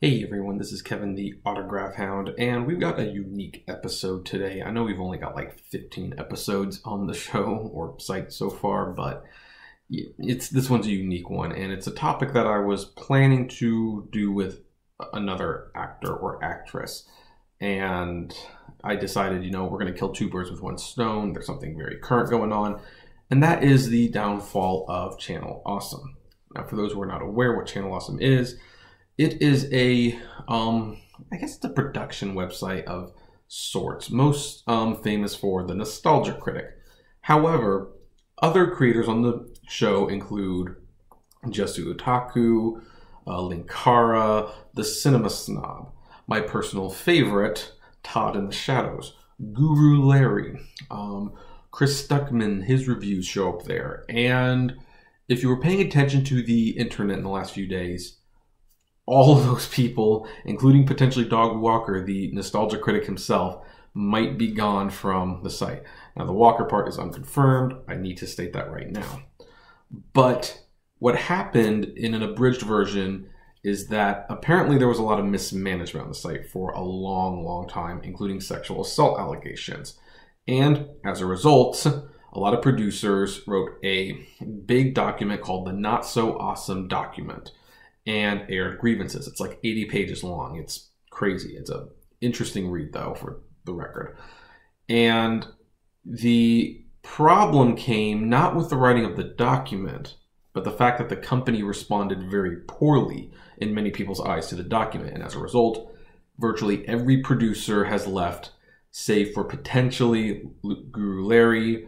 Hey everyone, this is Kevin the Autograph Hound, and we've got a unique episode today. I know we've only got like 15 episodes on the show or site so far, but this one's a unique one, and it's a topic that I was planning to do with another actor or actress. And I decided, we're going to kill two birds with one stone. There's something very current going on, and that is the downfall of Channel Awesome. Now, for those who are not aware what Channel Awesome is, it is I guess it's a production website of sorts, most famous for the Nostalgia Critic. However, other creators on the show include Jesu Otaku, Linkara, The Cinema Snob, my personal favorite, Todd in the Shadows, Guru Larry, Chris Stuckman, his reviews show up there. And if you were paying attention to the internet in the last few days, all of those people, including potentially Dog Walker, the Nostalgia Critic himself, might be gone from the site. Now, the Walker part is unconfirmed. I need to state that right now. But what happened in an abridged version is that apparently there was a lot of mismanagement on the site for a long, long time, including sexual assault allegations. And as a result, a lot of producers wrote a big document called the Not So Awesome Document and aired grievances. It's like 80 pages long. It's crazy. It's an interesting read, though, for the record. And the problem came not with the writing of the document, but the fact that the company responded very poorly in many people's eyes to the document. And as a result, virtually every producer has left, save for potentially Guru Larry,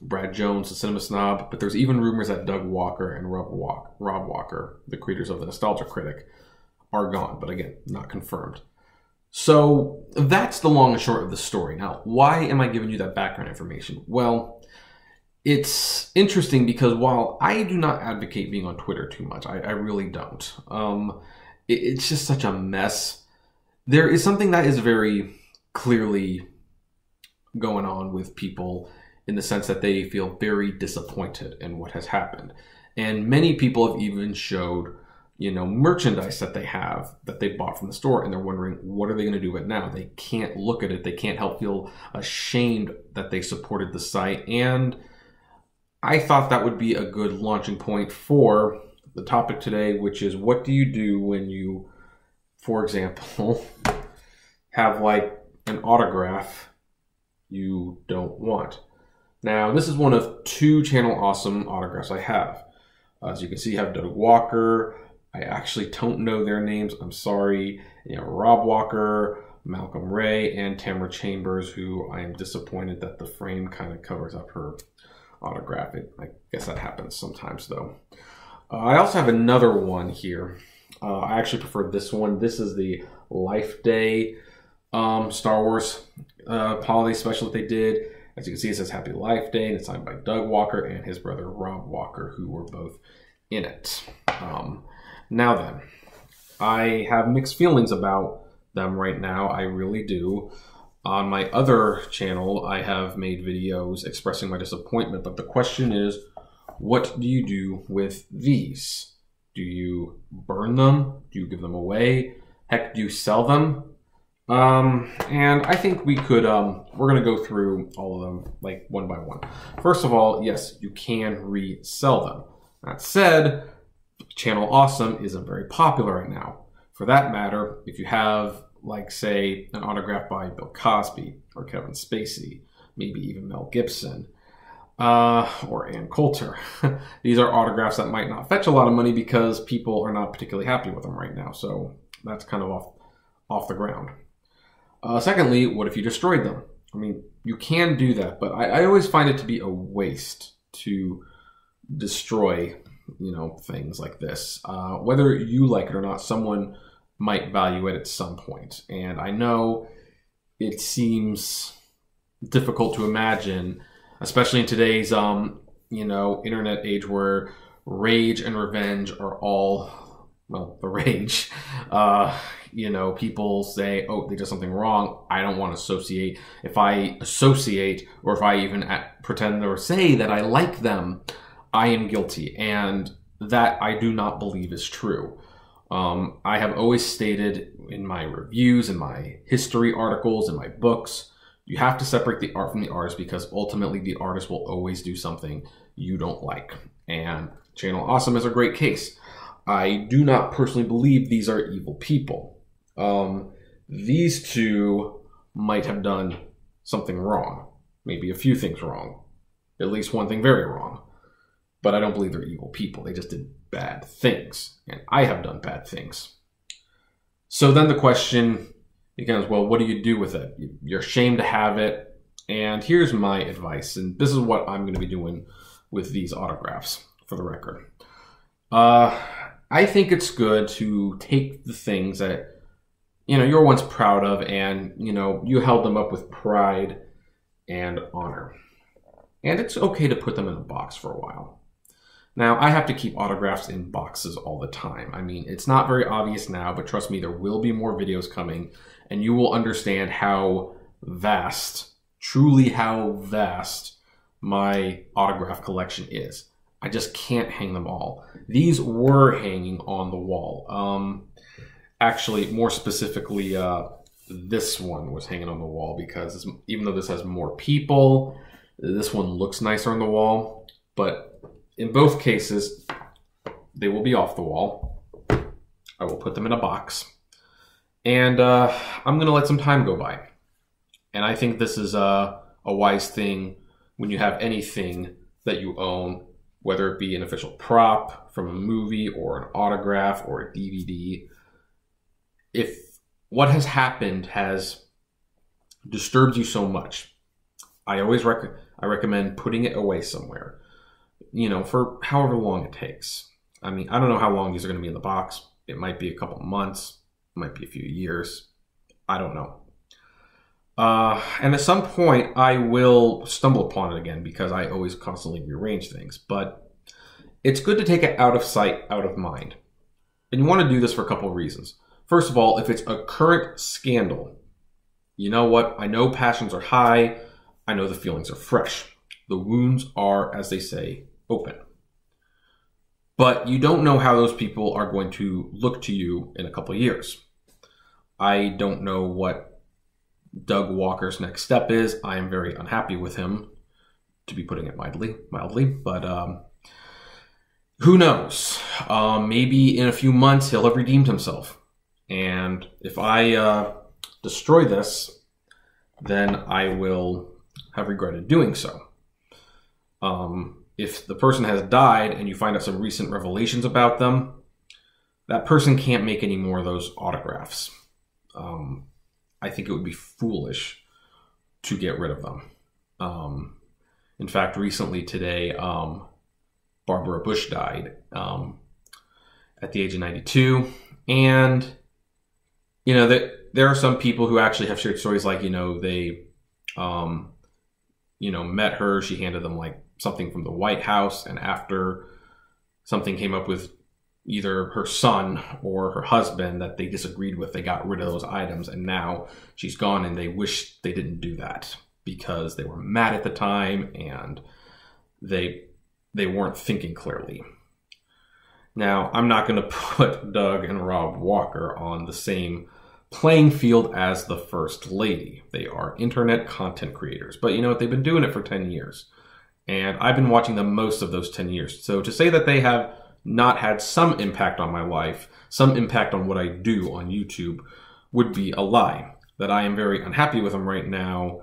Brad Jones, the Cinema Snob, but there's even rumors that Doug Walker and Rob Walker, the creators of the Nostalgia Critic, are gone, but again, not confirmed. So that's the long and short of the story. Now, why am I giving you that background information? Well, it's interesting because while I do not advocate being on Twitter too much, I really don't. It's just such a mess. There is something that is very clearly going on with people in the sense that they feel very disappointed in what has happened. And many people have even showed, merchandise that they have that they bought from the store, and they're wondering, what are they going to do with it now? They can't look at it. They can't help feel ashamed that they supported the site. And I thought that would be a good launching point for the topic today, which is, what do you do when you, for example, have like an autograph you don't want? Now, this is one of two Channel Awesome autographs I have. As you can see, I have Doug Walker. I actually don't know their names. I'm sorry. Rob Walker, Malcolm Ray, and Tamara Chambers, who I am disappointed that the frame kind of covers up her autograph. I guess that happens sometimes, though. I also have another one here. I actually prefer this one. This is the Life Day Star Wars holiday special that they did. As you can see, it says Happy Life Day, and it's signed by Doug Walker and his brother Rob Walker, who were both in it. Now then, I have mixed feelings about them right now. I really do. On my other channel, I have made videos expressing my disappointment, but the question is, what do you do with these? Do you burn them? Do you give them away? Heck, do you sell them? And I think we could, we're going to go through all of them, like, one by one. First of all, yes, you can resell them. That said, Channel Awesome isn't very popular right now. For that matter, if you have, like, say, an autograph by Bill Cosby or Kevin Spacey, maybe even Mel Gibson, or Ann Coulter, these are autographs that might not fetch a lot of money because people are not particularly happy with them right now. So that's kind of off the ground. Secondly, what if you destroyed them? I mean, you can do that, but I always find it to be a waste to destroy, things like this. Whether you like it or not, someone might value it at some point. And I know it seems difficult to imagine, especially in today's, internet age where rage and revenge are all, well, the rage. People say, oh, they did something wrong. I don't want to associate. If I associate, or if I even pretend or say that I like them, I am guilty. And that I do not believe is true. I have always stated in my reviews, in my history articles, in my books, you have to separate the art from the artist, because ultimately the artist will always do something you don't like. And Channel Awesome is a great case. I do not personally believe these are evil people. These two might have done something wrong. Maybe a few things wrong. At least one thing very wrong. But I don't believe they're evil people. They just did bad things. And I have done bad things. So then the question becomes, well, what do you do with it? You're ashamed to have it. And here's my advice. And this is what I'm going to be doing with these autographs, for the record. I think it's good to take the things that, you were once proud of, and, you held them up with pride and honor. And it's okay to put them in a box for a while. Now, I have to keep autographs in boxes all the time. I mean, it's not very obvious now, but trust me, there will be more videos coming, and you will understand how vast, truly how vast, my autograph collection is. I just can't hang them all. These were hanging on the wall. Actually, more specifically, this one was hanging on the wall because even though this has more people, this one looks nicer on the wall. But in both cases, they will be off the wall. I will put them in a box. And I'm going to let some time go by. And I think this is a wise thing when you have anything that you own, whether it be an official prop from a movie or an autograph or a DVD. If what has happened has disturbed you so much, I always recommend putting it away somewhere, for however long it takes. I mean, I don't know how long these are going to be in the box. It might be a couple months. It might be a few years. I don't know. And at some point, I will stumble upon it again because I always constantly rearrange things. But it's good to take it out of sight, out of mind. And you want to do this for a couple of reasons. First of all, if it's a current scandal, you know what? I know passions are high. I know the feelings are fresh. The wounds are, as they say, open. But you don't know how those people are going to look to you in a couple of years. I don't know what Doug Walker's next step is. I am very unhappy with him, to be putting it mildly. But who knows? Maybe in a few months he'll have redeemed himself. And if I destroy this, then I will have regretted doing so. If the person has died and you find out some recent revelations about them, that person can't make any more of those autographs. I think it would be foolish to get rid of them. In fact, recently today, Barbara Bush died at the age of 92. And, there are some people who actually have shared stories like, they, met her. She handed them like something from the White House. And after something came up with either her son or her husband that they disagreed with, they got rid of those items. And now she's gone and they wish they didn't do that because they were mad at the time and they weren't thinking clearly. Now, I'm not going to put Doug and Rob Walker on the same playing field as the First Lady. They are internet content creators. But you know what? They've been doing it for 10 years. And I've been watching them most of those 10 years. So to say that they have not had some impact on my life, some impact on what I do on YouTube, would be a lie. That I am very unhappy with them right now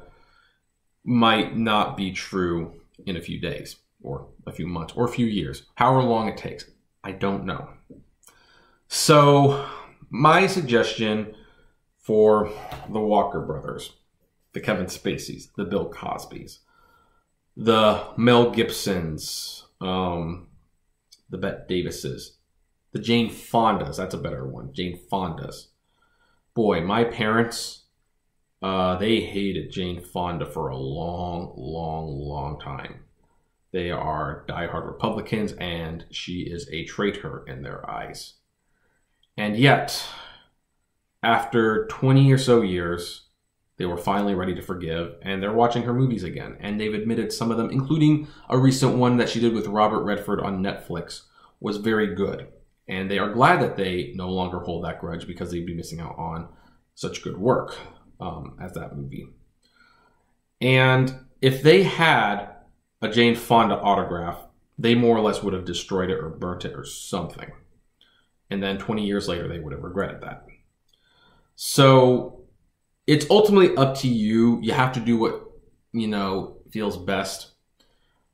might not be true in a few days, or a few months, or a few years. However long it takes. I don't know. So my suggestion for the Walker brothers, the Kevin Spaceys, the Bill Cosbys, the Mel Gibsons, the Bette Davises, the Jane Fondas, that's a better one, Jane Fondas. Boy, my parents, they hated Jane Fonda for a long time. They are diehard Republicans, and she is a traitor in their eyes. And yet, after 20 or so years, they were finally ready to forgive, and they're watching her movies again. And they've admitted some of them, including a recent one that she did with Robert Redford on Netflix, was very good. And they are glad that they no longer hold that grudge because they'd be missing out on such good work as that movie. And if they had a Jane Fonda autograph, they more or less would have destroyed it or burnt it or something. And then 20 years later, they would have regretted that. So it's ultimately up to you. You have to do what, feels best.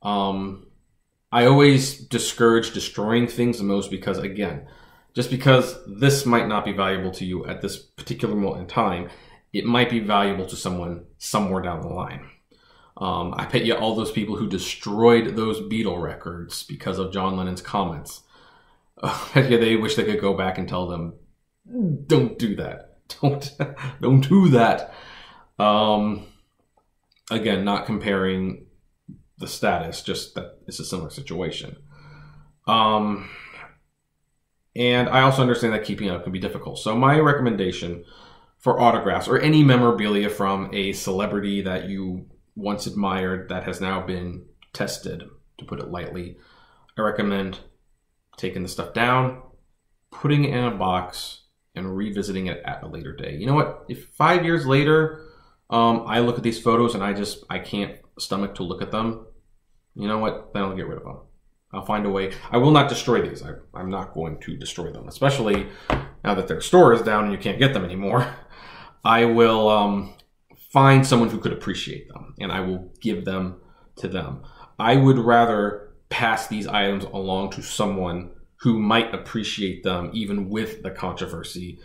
I always discourage destroying things the most because, again, just because this might not be valuable to you at this particular moment in time, it might be valuable to someone somewhere down the line. I bet you all those people who destroyed those Beatle records because of John Lennon's comments, I bet you they wish they could go back and tell them, don't do that. Don't do that. Again, not comparing the status, just that it's a similar situation. And I also understand that keeping up can be difficult. So my recommendation for autographs or any memorabilia from a celebrity that you once admired that has now been tested, to put it lightly, I recommend taking the stuff down, putting it in a box, and revisiting it at a later day. You know what? If 5 years later, I look at these photos and I can't stomach to look at them, you know what? Then I'll get rid of them. I'll find a way. I will not destroy these. I'm not going to destroy them, especially now that their store is down and you can't get them anymore. I will find someone who could appreciate them, and I will give them to them. I would rather pass these items along to someone who might appreciate them, even with the controversy,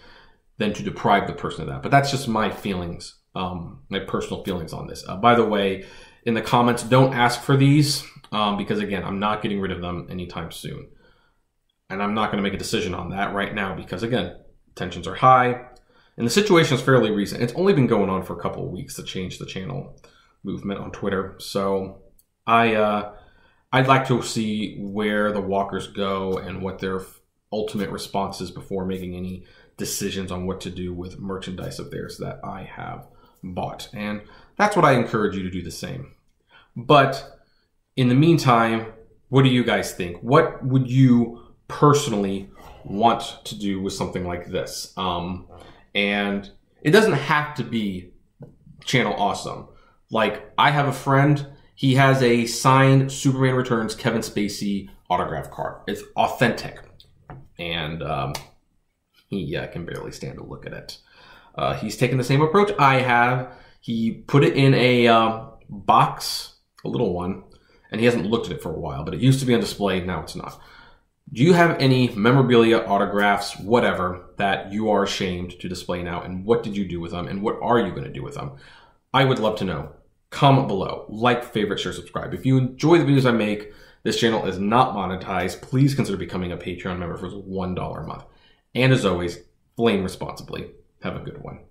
than to deprive the person of that. But that's just my feelings, my personal feelings on this. By the way, in the comments, don't ask for these, because again, I'm not getting rid of them anytime soon. And I'm not going to make a decision on that right now because, again, tensions are high. And the situation is fairly recent. It's only been going on for a couple of weeks to change the channel movement on Twitter. So I'd like to see where the walkers go and what their ultimate response is before making any decisions on what to do with merchandise of theirs that I have bought. And that's what I encourage you to do the same. But in the meantime, what do you guys think? What would you personally want to do with something like this? And it doesn't have to be channel awesome. Like, I have a friend, he has a signed Superman Returns Kevin Spacey autograph card. It's authentic. And he can barely stand to look at it. He's taken the same approach I have. He put it in a box, a little one, and he hasn't looked at it for a while, but it used to be on display, now it's not. Do you have any memorabilia, autographs, whatever, that you are ashamed to display now? And what did you do with them? And what are you going to do with them? I would love to know. Comment below. Like, favorite, share, subscribe. If you enjoy the videos I make, this channel is not monetized. Please consider becoming a Patreon member for $1 a month. And as always, flame responsibly. Have a good one.